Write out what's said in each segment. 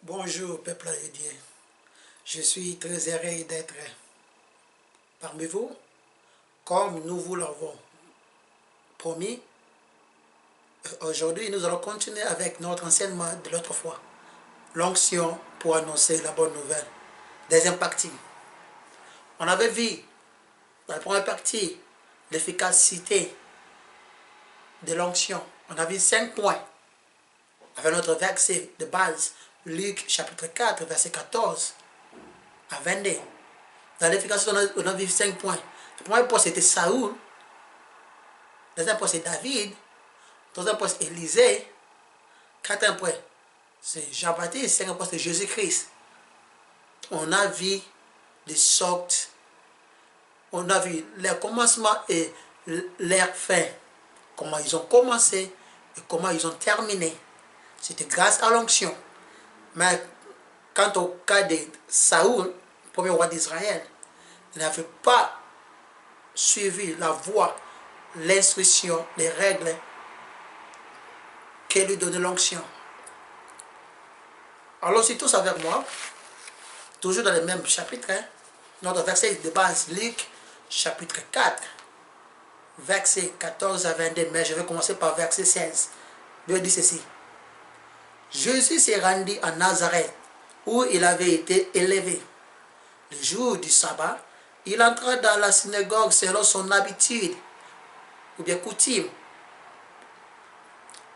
Bonjour, peuple de Dieu. Je suis très heureux d'être parmi vous. Comme nous vous l'avons promis, aujourd'hui nous allons continuer avec notre enseignement de l'autre fois. L'onction pour annoncer la bonne nouvelle. Deuxième partie. On avait vu dans la première partie l'efficacité de l'onction. On a vu 5 points avec notre verset de base, Luc chapitre 4, verset 14 à 22. Dans l'efficacité, on a vu 5 points. Le premier point, c'était Saoul. Le deuxième point, c'est David. Le troisième point, c'est Élisée. Le quatrième point, c'est Jean-Baptiste. Le cinquième point, c'est Jésus-Christ. On a vu les sortes. On a vu leur commencement et leur fin. Comment ils ont commencé et comment ils ont terminé. C'était grâce à l'onction. Mais quant au cas de Saoul, premier roi d'Israël, il n'avait pas suivi la voie, l'instruction, les règles que lui donnait l'onction. Allons-y tous avec moi, toujours dans le même chapitre, notre verset de base, Luc, chapitre 4, verset 14 à 22, mais je vais commencer par verset 16. Dieu dit ceci. Jésus s'est rendu à Nazareth, où il avait été élevé. Le jour du sabbat, il entra dans la synagogue selon son habitude, ou bien coutume.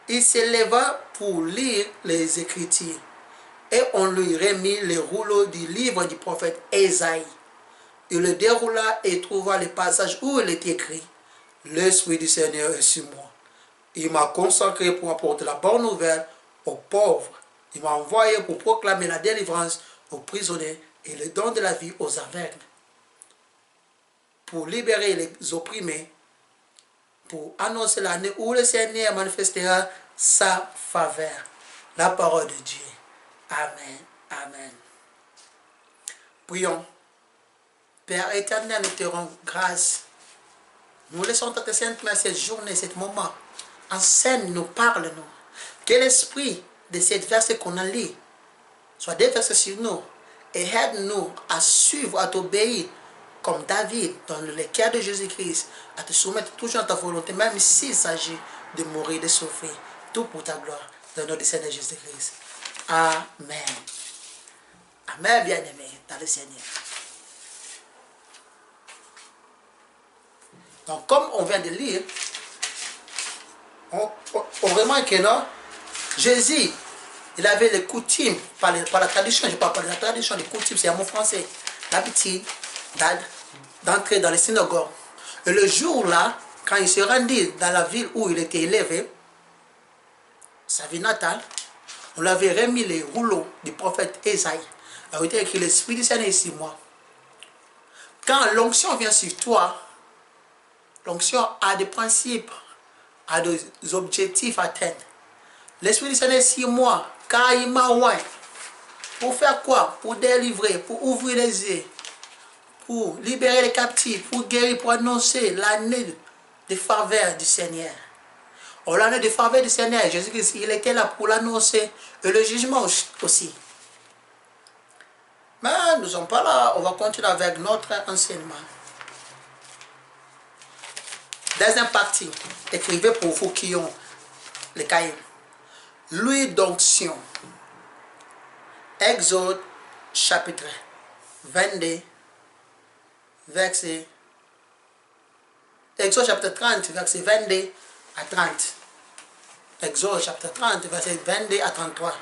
Il s'éleva pour lire les Écritures, et on lui remit le rouleau du livre du prophète Ésaïe. Il le déroula et trouva le passage où il est écrit « L'Esprit du Seigneur est sur moi. Il m'a consacré pour apporter la bonne nouvelle aux pauvres. Il m'a envoyé pour proclamer la délivrance aux prisonniers et le don de la vie aux aveugles, pour libérer les opprimés, pour annoncer l'année où le Seigneur manifestera sa faveur. » La parole de Dieu. Amen. Amen. Prions. Père éternel, nous te rendons grâce. Nous laissons ta sainte main cette journée, ce moment. Enseigne-nous, parle-nous. Que l'esprit de cette verset qu'on a lu soit déversé sur nous et aide-nous à suivre, à t'obéir comme David dans le cœur de Jésus-Christ, à te soumettre toujours à ta volonté, même s'il s'agit de mourir, de souffrir, tout pour ta gloire, dans notre Seigneur Jésus-Christ. Amen. Amen, bien-aimé, dans le Seigneur. Donc, comme on vient de lire, on remarque que non, Jésus, il avait les coutumes, par la tradition, je parle pas de la tradition, les coutumes, c'est un mot français, l'habitude d'entrer dans les synagogues. Et le jour-là, quand il se rendit dans la ville où il était élevé, sa ville natale, on lui avait remis les rouleaux du prophète Ésaïe. Il avait été écrit « L'Esprit du Seigneur est sur moi ». Quand l'onction vient sur toi, l'onction a des principes, a des objectifs à atteindre. L'Esprit du Seigneur est sur moi, car il m'a oint. Pour faire quoi? Pour délivrer, pour ouvrir les yeux, pour libérer les captifs, pour guérir, pour annoncer l'année de faveur du Seigneur. Oh, l'année de faveur du Seigneur, Jésus-Christ, il était là pour l'annoncer, et le jugement aussi. Mais nous ne sommes pas là, on va continuer avec notre enseignement. Deuxième partie, écrivez pour vous qui ont les cahiers. L'huile d'onction. Exode chapitre 22, verset. Exode chapitre 30, verset 22 à 30. Exode chapitre 30, verset 22 à 33.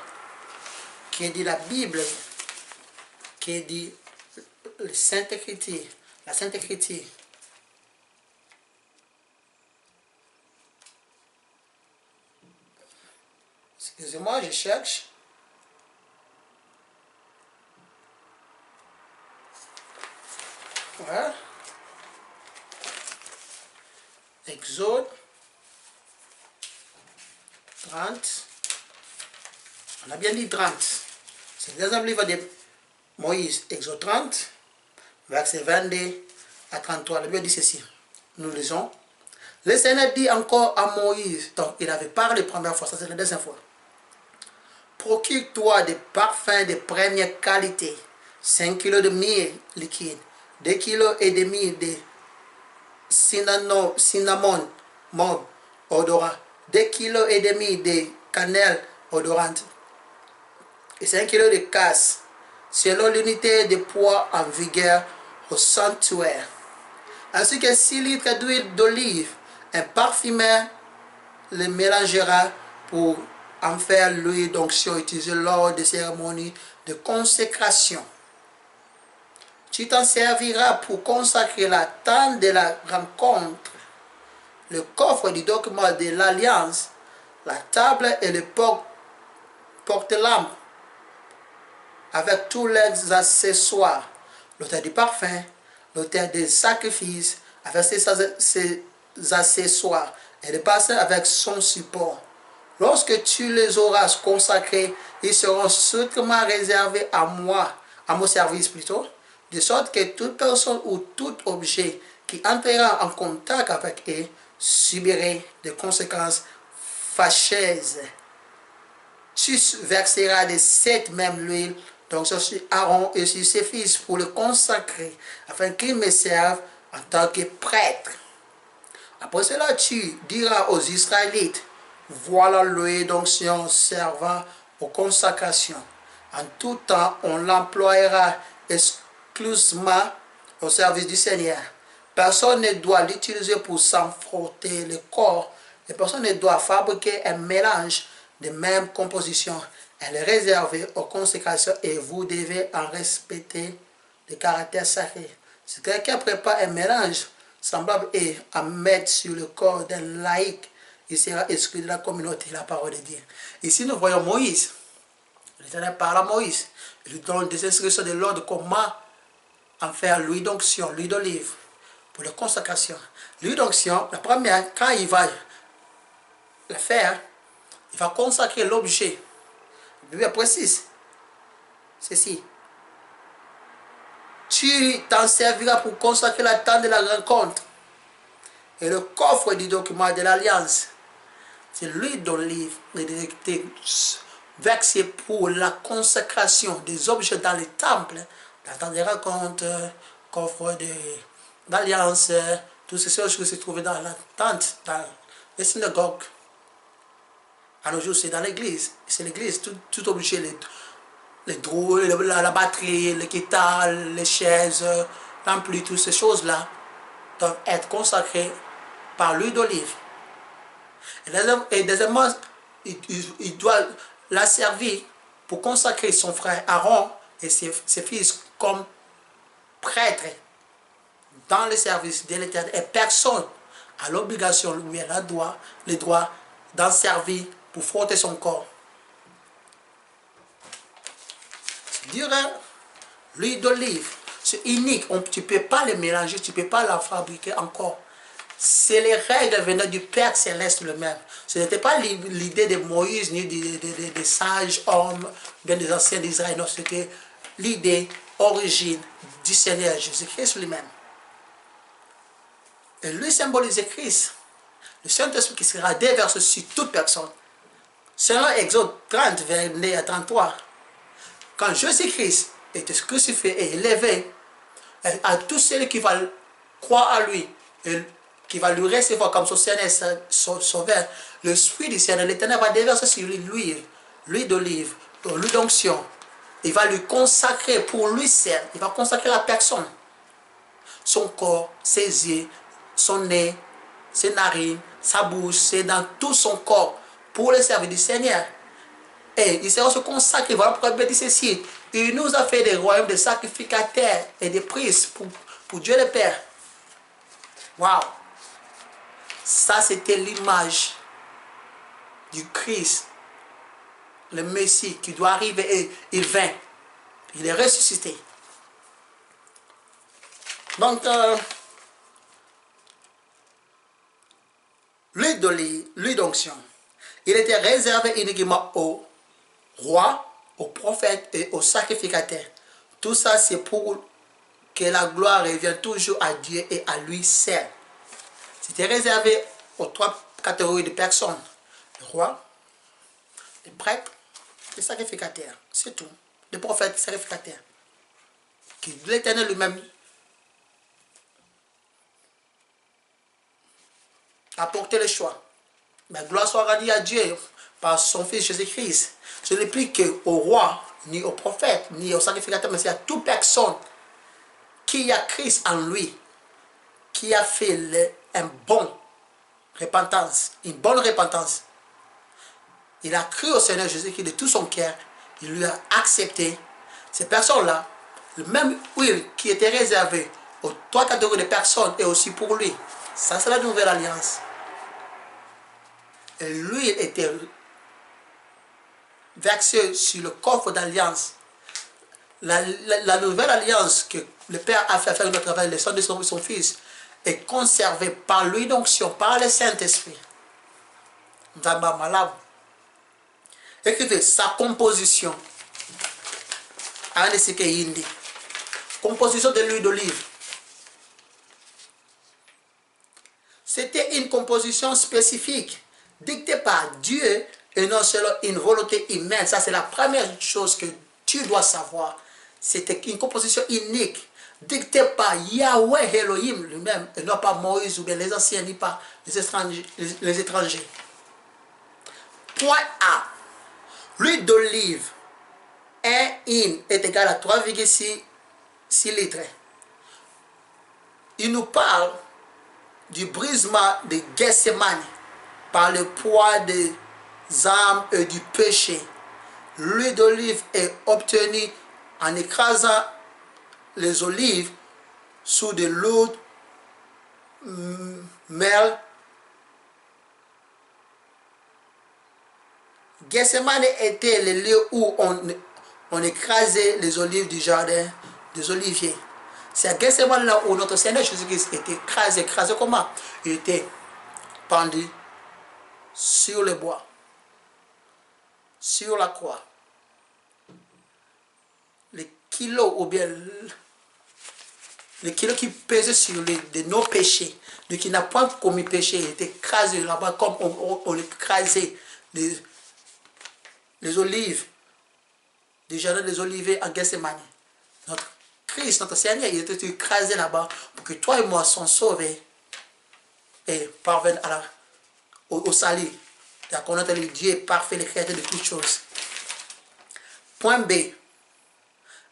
Qui dit la Bible, qui dit le Sainte Écriture, la Sainte Écriture. Excusez-moi, je cherche. Voilà. Exode 30. On a bien dit 30. C'est le deuxième livre de Moïse, Exode 30, verset 22 à 33. La Bible dit ceci. Nous lisons. Le Seigneur dit encore à Moïse, donc il avait parlé la première fois, ça c'est la deuxième fois. procure-toi des parfums de première qualité, 5 kg de myrrhe liquide, 2,5 kg de cinnamon mauve odorant, 2,5 kg de cannelle odorante et 5 kg de casse, selon l'unité de poids en vigueur au sanctuaire, ainsi que 6 litres d'huile d'olive. Un parfumeur le mélangera pour en faire l'huile d'onction utilisée lors des cérémonies de consécration. Tu t'en serviras pour consacrer la tente de la rencontre, le coffre du document de l'alliance, la table et le porte-lampe avec tous les accessoires, l'autel du parfum, l'autel des sacrifices avec ses accessoires et le bassin avec son support. Lorsque tu les auras consacrés, ils seront strictement réservés à moi, à mon service plutôt, de sorte que toute personne ou tout objet qui entrera en contact avec eux subirait des conséquences fâcheuses. Tu verseras de cette même huile donc sur Aaron et sur ses fils pour le consacrer, afin qu'ils me servent en tant que prêtre. Après cela, tu diras aux Israélites, voilà l'huile d'onction servant aux consécrations. En tout temps, on l'emploiera exclusivement au service du Seigneur. Personne ne doit l'utiliser pour s'en frotter le corps, et personne ne doit fabriquer un mélange de même composition. Elle est réservée aux consécrations et vous devez en respecter le caractère sacré. Si quelqu'un prépare un mélange semblable et à mettre sur le corps d'un laïc, il sera exclu de la communauté, la parole de Dieu. Ici, nous voyons Moïse. L'Éternel parle à Moïse. Il lui donne des instructions de l'ordre comment en faire l'huile d'onction, l'huile d'olive, pour la consacration. L'huile d'onction, la première, quand il va la faire, il va consacrer l'objet. La Bible précise ceci. Tu t'en serviras pour consacrer la tente de la rencontre et le coffre du document de l'alliance. C'est l'huile d'olive versée pour la consécration des objets dans les temples, la tente de rencontre, coffre d'alliance, toutes ces choses qui se trouvaient dans la tente, dans les synagogues. À nos jours, c'est dans l'église. C'est l'église, tout objet, les drôles, la batterie, les guitares, les chaises, l'ampli, toutes ces choses-là doivent être consacrées par l'huile d'olive. Et deuxièmement, il doit la servir pour consacrer son frère Aaron et ses fils comme prêtres dans le service de l'Éternel. Et personne a l'obligation, lui, a le droit d'en servir pour frotter son corps. Durant l'huile d'olive, c'est unique, tu ne peux pas le mélanger, tu ne peux pas la fabriquer encore. C'est les règles venant du Père Céleste lui-même. Ce n'était pas l'idée de Moïse, ni des sages hommes, bien des anciens d'Israël. Non, c'était l'idée, origine du Seigneur Jésus-Christ lui-même. Et lui symbolisait Christ. Le Saint-Esprit qui sera déversé sur toute personne. Selon Exode 30, verset 33. Quand Jésus-Christ était crucifié et élevé, à tous ceux qui vont croire à lui, et qui va lui recevoir comme son Seigneur son sauveur, l'Esprit du Seigneur, l'Éternel va déverser sur lui l'huile d'olive, l'huile d'onction. Il va lui consacrer pour lui seul. Il va consacrer la personne. Son corps, ses yeux, son nez, ses narines, sa bouche, c'est dans tout son corps pour le service du Seigneur. Et il sera se consacrer. Voilà pourquoi il dit ceci. Il nous a fait des royaumes de sacrificateurs et des priests pour Dieu le Père. Waouh! Ça, c'était l'image du Christ, le Messie qui doit arriver et il vint. Il est ressuscité. Donc, l'huile d'onction, il était réservé uniquement aux rois, aux prophètes et aux sacrificateurs. Tout ça, c'est pour que la gloire revienne toujours à Dieu et à lui seul. C'était réservé aux trois catégories de personnes. Les rois, les prêtres Les sacrificateurs, c'est tout. Les prophètes sacrificateurs. Que l'Éternel lui-même a porté le choix. Mais gloire soit rendue à Dieu par son Fils Jésus-Christ. Ce n'est plus qu'au roi, ni au prophète, ni au sacrificateur, mais c'est à toute personne qui a Christ en lui, qui a fait une bonne repentance. Il a cru au Seigneur Jésus-Christ de tout son cœur. Il lui a accepté. Ces personnes-là, le même huile qui était réservé aux 3 catégories de personnes et aussi pour lui. Ça, c'est la nouvelle alliance. Et l'huile était versée sur le coffre d'alliance. La nouvelle alliance que le Père a fait faire le travail, le sang de son Fils, est conservée par l'onction, par le Saint-Esprit. Écrivez sa composition. Composition de l'huile d'olive. C'était une composition spécifique, dictée par Dieu et non seulement une volonté humaine. Ça, c'est la première chose que tu dois savoir. C'était une composition unique, dictée par Yahweh Elohim lui-même, et non pas Moïse ou bien les anciens, ni pas les étrangers. Point A. L'huile d'olive, 1 in est égal à 3,6 litres. Il nous parle du brisement de Gethsemane par le poids des âmes et du péché. L'huile d'olive est obtenue en écrasant les olives sous de lourdes mêles. Gethsemane était le lieu où on écrasait les olives du jardin des oliviers. C'est à Gethsemane là où notre Seigneur Jésus-Christ était écrasé. Écrasé comment? Il était pendu sur le bois, sur la croix. Les kilos ou bien les kilos qui pesaient sur de nos péchés, de qui n'a point commis péché, il était écrasé là-bas comme on écrasait les olives, du jardin des oliviers en Gethsemane. Notre Christ, notre Seigneur, il était écrasé là-bas pour que toi et moi soyons sauvés et parviennent au salut, à connaître le Dieu parfait, le créateur de toutes choses. Point B.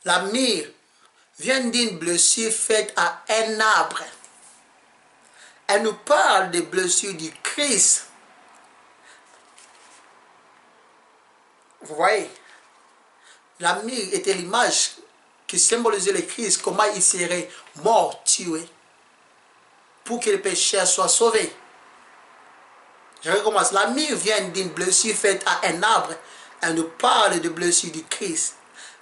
La myrrhe vient d'une blessure faite à un arbre. Elle nous parle des blessures du Christ. Vous voyez, la myrrhe était l'image qui symbolisait le Christ, comment il serait mort, tué, pour que les pécheurs soient sauvés. Je recommence. La myrrhe vient d'une blessure faite à un arbre. Elle nous parle de blessure du Christ.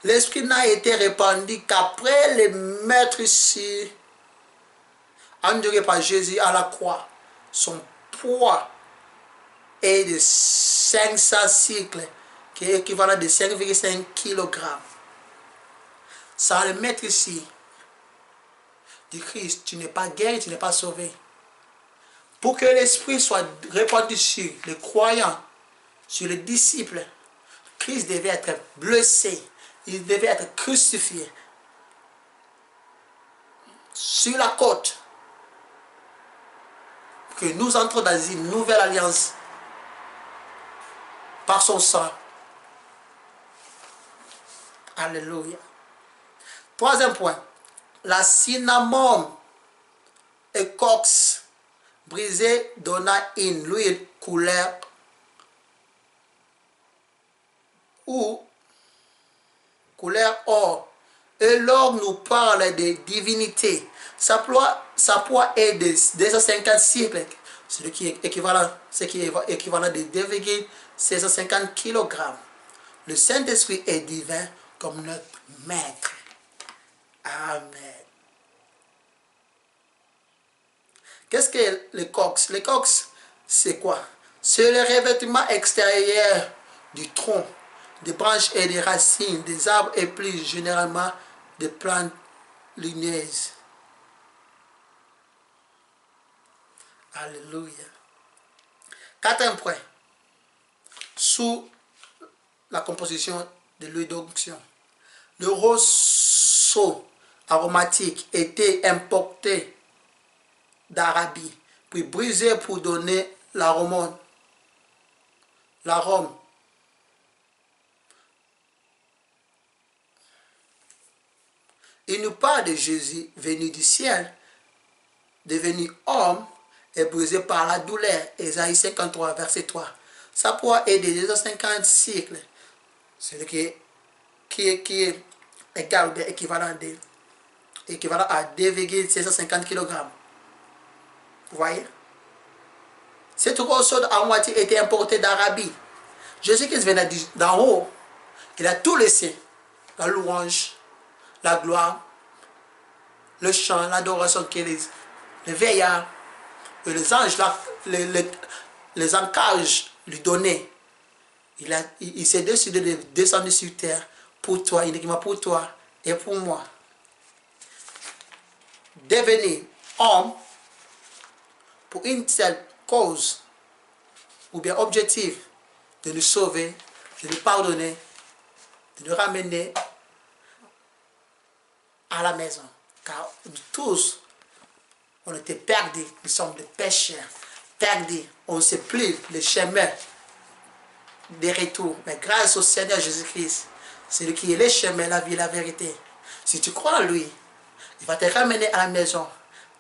L'Esprit n'a été répandu qu'après les mettre ici, enduré par Jésus à la croix. Son poids est de 500 cycles, qui est équivalent de 5,5 kg. Sans le mettre ici du Christ, tu n'es pas guéri, tu n'es pas sauvé. Pour que l'Esprit soit répandu sur les croyants, sur les disciples, Christ devait être blessé, il devait être crucifié sur la côte, que nous entrons dans une nouvelle alliance par son sang. Alléluia. Troisième point, la cinnamome écorce brisée donna une huile couleur ou couleur or. Et l'or nous parle de divinité. Sa poids est de 250 cycles, ce qui est équivalent de 2,650 kg. Le Saint-Esprit est divin comme notre maître. Amen. Qu'est-ce que l'écorce? L'écorce, c'est quoi? C'est le revêtement extérieur du tronc, des branches et des racines, des arbres et plus généralement des plantes ligneuses. Alléluia. Quatrième point. Sous la composition de l'huile d'onction. Le roseau aromatique était importé d'Arabie, puis brisé pour donner l'arôme. Il nous parle de Jésus venu du ciel, devenu homme et brisé par la douleur. Ésaïe 53, verset 3. Ça pourra aider 250 cycles, celui qui est égal ou équivalent à 2,650 kg. Vous voyez? Cette roseau à moitié était importé d'Arabie. Jésus-Christ venait d'en haut. Il a tout laissé. La louange, la gloire, le chant, l'adoration que les veillards, les anges, les anges lui donnaient. Il s'est décidé de descendre sur terre pour toi, uniquement pour toi et pour moi. Devenir homme pour une seule cause ou bien objectif de nous sauver, de nous pardonner, de nous ramener à la maison. Car nous tous, on était perdus, nous sommes des pécheurs, perdus, on ne sait plus le chemin des retours. Mais grâce au Seigneur Jésus-Christ, c'est lui qui est le chemin, la vie, la vérité. Si tu crois en lui, il va te ramener à la maison,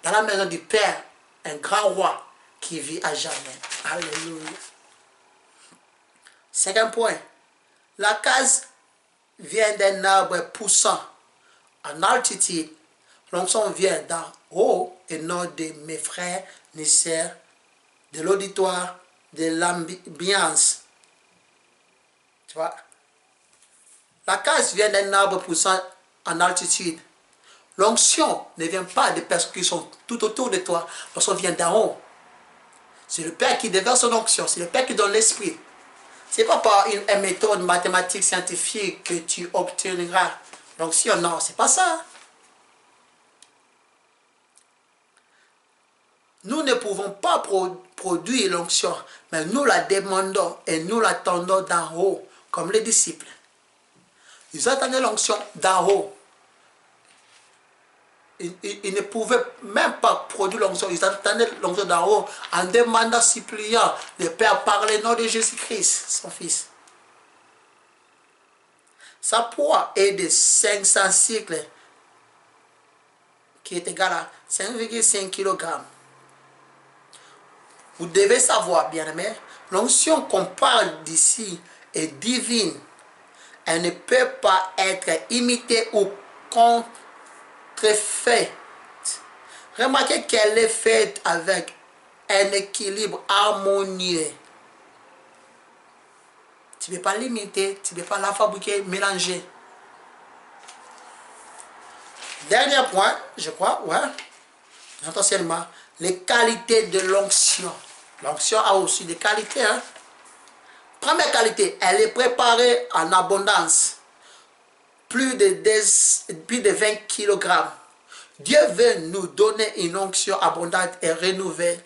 dans la maison du Père, un grand roi qui vit à jamais. Alléluia. Cinquième point. La case vient d'un arbre poussant en altitude. L'onction vient d'en haut et non de mes frères ni sœurs, de l'auditoire, de l'ambiance. Tu vois? La case vient d'un arbre poussant en altitude. L'onction ne vient pas des personnes qui sont tout autour de toi. L'onction vient d'en haut. C'est le Père qui déverse son onction. C'est le Père qui donne l'esprit. Ce n'est pas par une méthode mathématique scientifique que tu obtiendras l'onction. Non, ce n'est pas ça. Nous ne pouvons pas produire l'onction, mais nous la demandons et nous l'attendons d'en haut, comme les disciples. Ils attendaient l'onction d'en haut. Ils ne pouvaient même pas produire l'onction. Ils attendaient l'onction d'en haut en demandant, suppliant le Père par le nom de Jésus-Christ, son Fils. Sa poids est de 500 cycles, qui est égal à 5,5 kg. Vous devez savoir, bien-aimés, l'onction qu'on parle d'ici est divine. Elle ne peut pas être imitée ou contrefaite. Remarquez qu'elle est faite avec un équilibre harmonieux. Tu ne peux pas l'imiter, tu ne peux pas la fabriquer, mélanger. Dernier point, je crois, ouais, essentiellement, les qualités de l'onction. L'onction a aussi des qualités. Hein? Première qualité, elle est préparée en abondance. Plus de 20 kg. Dieu veut nous donner une onction abondante et renouvelée.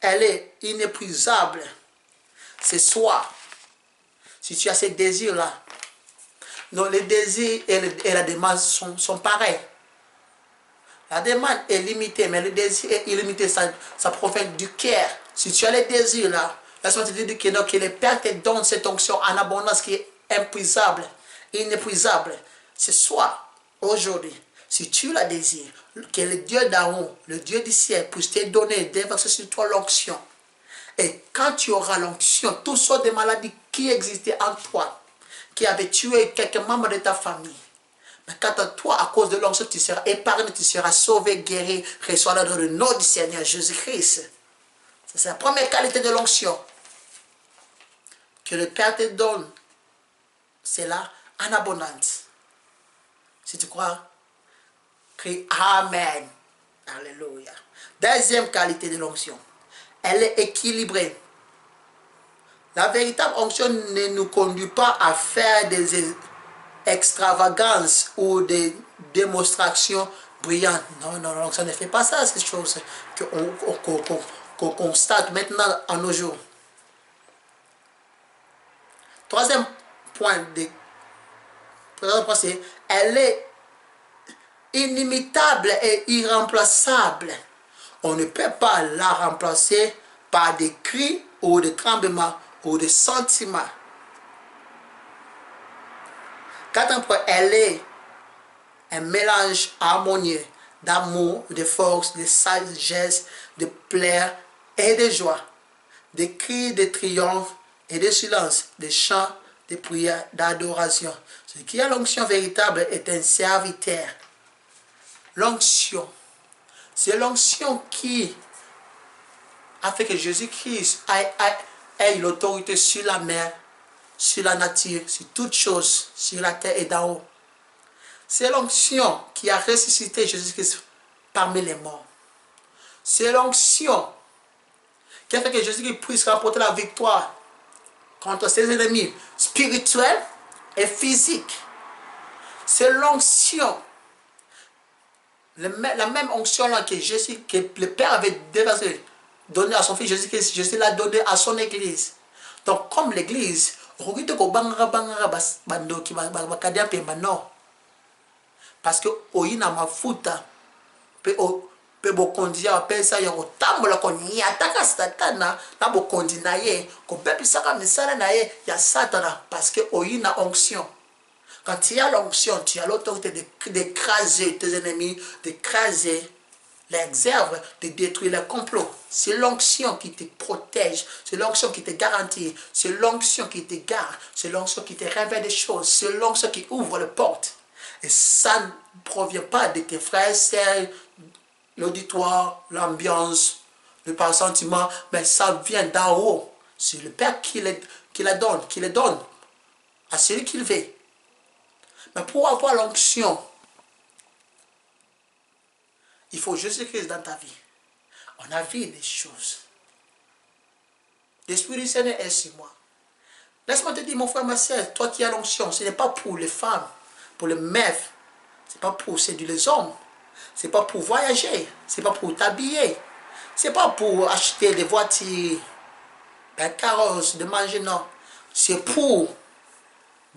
Elle est inépuisable. C'est soi. Si tu as ces désirs-là. Donc les désirs et la demande sont pareils. La demande est limitée, mais le désir est illimité. Ça provient du cœur. Si tu as les désirs là, laisse-moi te dire que le Père te donne cette onction en abondance qui est inépuisable. C'est soit aujourd'hui, si tu la désires, que le Dieu d'en haut, le Dieu du ciel, puisse te donner, déverser sur toi l'onction. Et quand tu auras l'onction, toutes sortes de maladies qui existaient en toi, qui avaient tué quelques membres de ta famille, mais quant à toi, à cause de l'onction, tu seras épargné, tu seras sauvé, guéri, reçois dans le nom du Seigneur Jésus-Christ. C'est la première qualité de l'onction. Que le Père te donne, c'est là en abondance. Si tu crois, crie Amen. Alléluia. Deuxième qualité de l'onction. Elle est équilibrée. La véritable onction ne nous conduit pas à faire des extravagances ou des démonstrations brillantes. Non, l'onction ne fait pas ça, c'est chose qu'on constate maintenant en nos jours. Troisième point, c'est elle est inimitable et irremplaçable. On ne peut pas la remplacer par des cris ou des tremblements ou des sentiments. Quatrième point, elle est un mélange harmonieux d'amour, de force, de sagesse, de plaire et de joie, des cris de triomphe et de silence, des chants, des prières, d'adoration. Ce qui a l'onction véritable est un serviteur. L'onction, c'est l'onction qui a fait que Jésus-Christ ait l'autorité sur la mer, sur la nature, sur toutes choses, sur la terre et d'en haut. C'est l'onction qui a ressuscité Jésus-Christ parmi les morts. C'est l'onction qui a fait que Jésus-Christ puisse remporter la victoire contre ses ennemis spirituels et physiques. C'est l'onction, la même onction là que le Père avait donné à son fils Jésus-Christ, Jésus l'a donné à son église. Donc comme l'église, parce que oyina mafuta pe bokonzi ya pesa ya kotambola konyataka satana na bokonzi na ye kopepisaka misala na ye ya satana parce que oyina onction. Quand tu as l'onction, tu as l'autorité d'écraser tes ennemis, d'écraser les œuvres, de détruire les complots. C'est l'onction qui te protège, c'est l'onction qui te garantit, c'est l'onction qui te garde, c'est l'onction qui te révèle des choses, c'est l'onction qui ouvre les portes. Et ça ne provient pas de tes frères, sœurs, l'auditoire, l'ambiance, le pressentiment, mais ça vient d'en haut. C'est le Père qui les donne à celui qui le veut. Mais pour avoir l'onction, il faut Jésus-Christ dans ta vie. On a vu des choses. L'Esprit du Seigneur est sur moi. Laisse-moi te dire, mon frère, ma soeur, toi qui as l'onction, ce n'est pas pour les femmes, pour les meufs, ce n'est pas pour séduire les hommes, ce n'est pas pour voyager, ce n'est pas pour t'habiller, ce n'est pas pour acheter des voitures, des carrosses, de manger, non. C'est pour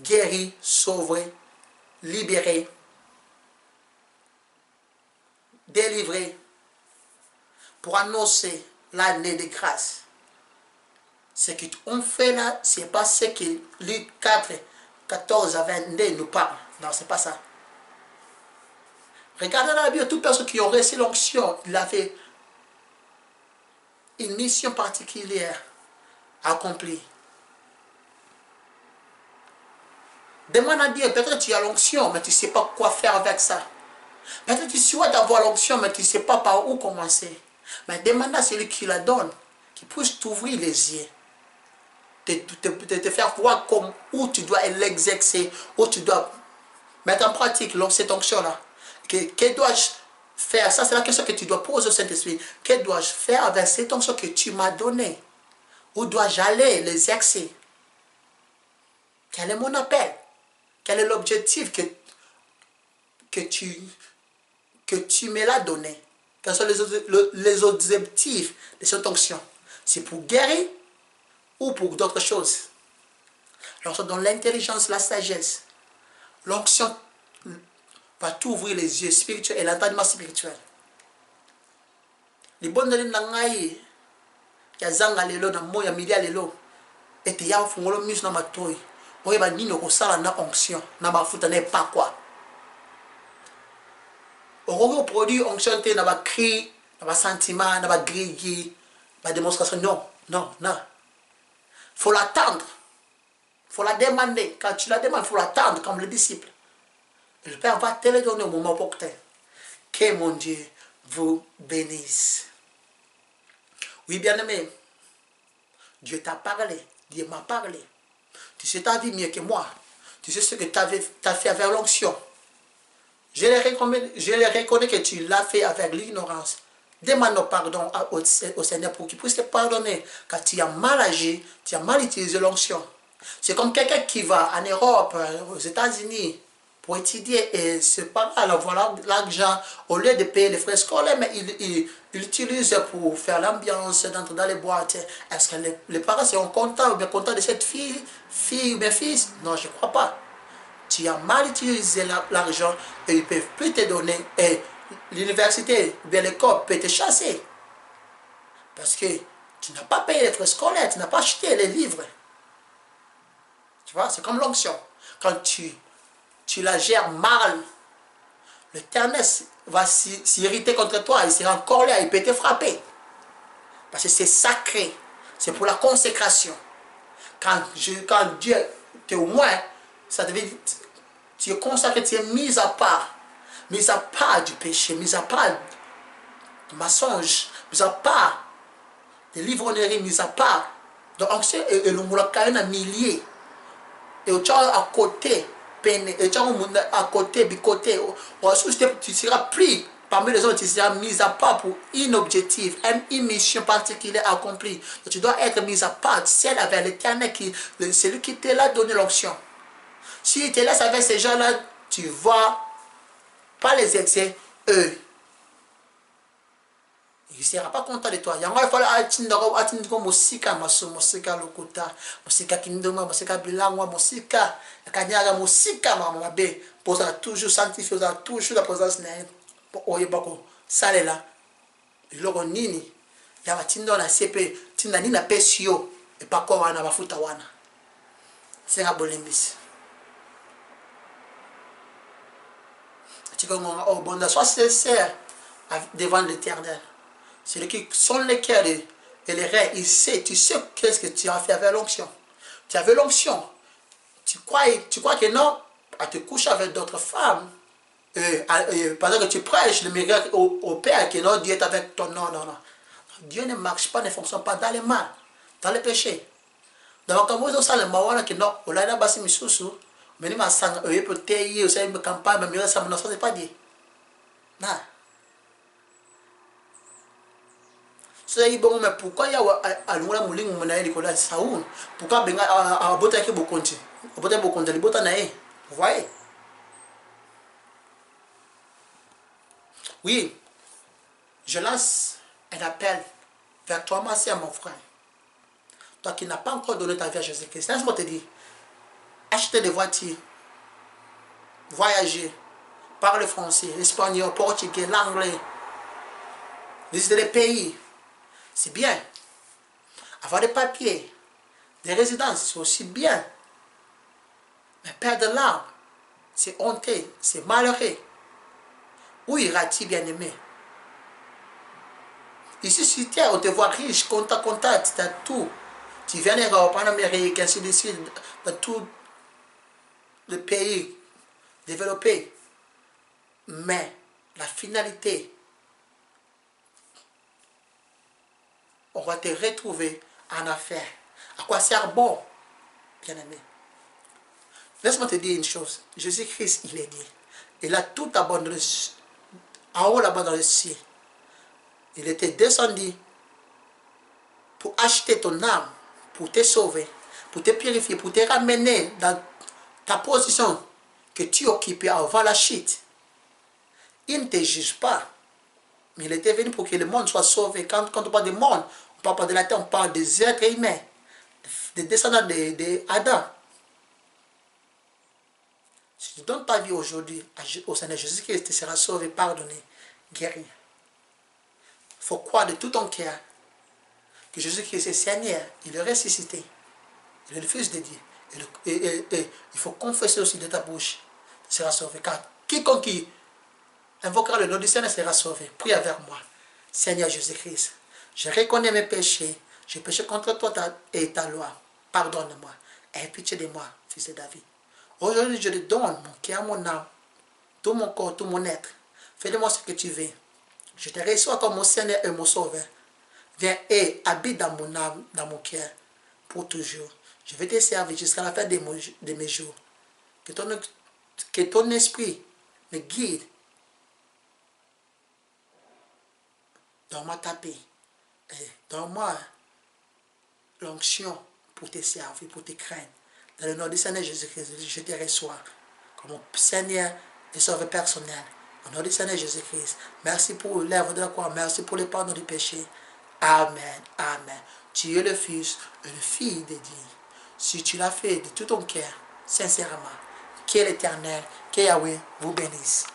guérir, sauver, libérer, délivrer, pour annoncer l'année de grâce. Ce qu'on fait là, ce n'est pas ce que Luc 4, 14 à 22 nous parle. Non, ce n'est pas ça. Regardez dans la Bible, toutes les personnes qui ont reçu l'onction, il a fait une mission particulière accomplie. Demande à Dieu, peut-être tu as l'onction, mais tu ne sais pas quoi faire avec ça. Peut-être tu souhaites avoir l'onction, mais tu ne sais pas par où commencer. Mais demande à celui qui la donne, qui puisse t'ouvrir les yeux, te faire voir où tu dois l'exercer, où tu dois mettre en pratique cette onction-là. Que dois-je faire? Ça, c'est la question que tu dois poser au Saint-Esprit. Que dois-je faire avec cette onction que tu m'as donnée? Où dois-je aller l'exercer? Quel est mon appel? Quel est l'objectif que tu me l'as donné? Quels sont les objectifs de cette onction? C'est pour guérir ou pour d'autres choses? L'onction donne l'intelligence, la sagesse. L'onction va t'ouvrir les yeux spirituels et l'entendement spirituel. Les bonnes années nangai ya zanga lelo na moya milia lelo ete ya fungolo miso na matoi oye ba nino ko sala na onction na bafuta na pas quoi. On produit onction te na ba cri, na ba sentiment, na ba grille, ba démonstration. Non, non, non. Faut l'attendre. Faut la demander. Quand tu la demandes, il faut l'attendre comme le disciple. Le Père va te le donner au moment opportun. Que mon Dieu vous bénisse. Oui, bien-aimé, Dieu t'a parlé, Dieu m'a parlé. Tu sais ta vie mieux que moi. Tu sais ce que tu as fait avec l'onction. Je le reconnais que tu l'as fait avec l'ignorance. Demande pardon au Seigneur pour qu'il puisse te pardonner. Car tu as mal agi, tu as mal utilisé l'onction. C'est comme quelqu'un qui va en Europe, aux États-Unis, pour étudier. Et c'est pas mal, voilà l'argent, au lieu de payer les frais scolaires, mais il utilise pour faire l'ambiance, d'entrer dans les boîtes. Est-ce que les parents seront contents ou bien contents de cette fille ou bien fils? Non, je ne crois pas. Tu as mal utilisé l'argent et ils ne peuvent plus te donner. Et l'université ou bien l'école peut te chasser. Parce que tu n'as pas payé les frais scolaires, tu n'as pas acheté les livres. Tu vois, c'est comme l'onction. Quand tu la gères mal, l'Éternel va s'irriter contre toi, il sera en colère, il peut te frapper. Parce que c'est sacré, c'est pour la consécration. Quand Dieu te oint, ça devait, tu es consacré, tu es mis à part du péché, mis à part du mensonge, mis à part de l'ivrognerie, mis à part de l'onction et le moulakayon à milliers. Et au à côté, et à côté, bicoté, tu seras pris parmi les autres, tu seras mis à part pour un objectif, une mission particulière accomplie. Donc, tu dois être mis à part, celle avec l'Éternel, c'est lui qui t'a donné l'onction. Si tu te laisses avec ces gens-là, tu ne vas pas les excès, eux. Il ne sera pas content de toi. Il y a un fois atindoko musika maso musika lokuta musika kindoma musika bilangwa musika kanyaga musika mama be posa toujours sanctifier toujours la présence na pour oyebako salela iloko nini ya batindo na sepe tinda nina pesio e pa ko wana bafuta wana senga bolembisi tikonga oh bonda sois sincère devant l'Éternel. C'est qui sont les cœurs et les reins. Tu sais qu'est-ce que tu as fait avec l'onction. Tu avais l'onction. Tu crois que non, à te coucher avec d'autres femmes. Pendant que tu prêches le miracle au Père, que non, Dieu est avec toi. Non, non, non. Dieu ne marche pas, ne fonctionne pas dans les mal, dans les péchés. Donc, quand vous avez le mawana que non, on a basé mes sous-sous, mais il m'a sang, il peut tailler, vous savez, une campagne, mais ça ne s'est pas dit. Non. Mais pourquoi il y a un mouling de Saoul? Pourquoi il y a un botin qui est beaucoup de botin? Vous voyez? Oui, je lance un appel vers toi, ma soeur, mon frère. Toi qui n'as pas encore donné ta vie à Jésus-Christ, laisse-moi te dire, acheter des voitures, voyager, parler français, espagnol, portugais, l'anglais, visiter les pays, c'est bien. Avoir des papiers, des résidences, c'est aussi bien. Mais perdre l'âme, c'est honteux, c'est malheureux. Où iras-tu, bien-aimé? Ici sur terre, on te voit riche, content, tu as tout. Tu viens d'Europe, en Amérique, ainsi de suite, dans tout le pays développé. Mais la finalité, on va te retrouver en affaires. À quoi sert bon, bien-aimé? Laisse-moi te dire une chose. Jésus-Christ, il est dit. Il a tout abandonné en haut là-bas dans le ciel. Il était descendu pour acheter ton âme, pour te sauver, pour te purifier, pour te ramener dans ta position que tu occupais avant la chute. Il ne te juge pas. Mais il était venu pour que le monde soit sauvé. Quand on parle de monde, on parle pas de la terre, on parle des êtres humains, des descendants d'Adam. Si tu donnes ta vie aujourd'hui au Seigneur Jésus-Christ, tu seras sauvé, pardonné, guéri. Il faut croire de tout ton cœur que Jésus-Christ est Seigneur, il est ressuscité, il est le Fils de Dieu. Et il faut confesser aussi de ta bouche, tu seras sauvé. Car quiconque qui invoquera le nom du Seigneur sera sauvé. Prie avec moi. Seigneur Jésus-Christ, je reconnais mes péchés, j'ai péché contre toi et ta loi. Pardonne-moi. Aie pitié de moi, fils de David. Aujourd'hui, je te donne mon cœur, mon âme, tout mon corps, tout mon être. Fais de moi ce que tu veux. Je te reçois comme mon Seigneur et mon Sauveur. Viens et habite dans mon âme, dans mon cœur, pour toujours. Je vais te servir jusqu'à la fin de mes jours. Que ton esprit me guide. Donne-moi ta paix. Donne-moi l'onction pour te servir, pour te craindre. Dans le nom du Seigneur Jésus-Christ, je te reçois. comme mon Seigneur et Sauveur personnel. Au nom du Seigneur Jésus-Christ. Merci pour l'œuvre de la croix. Merci pour le pardon du péché. Amen. Amen. Tu es le Fils et le Fils de Dieu. Si tu l'as fait de tout ton cœur, sincèrement, que l'Éternel, que Yahweh vous bénisse.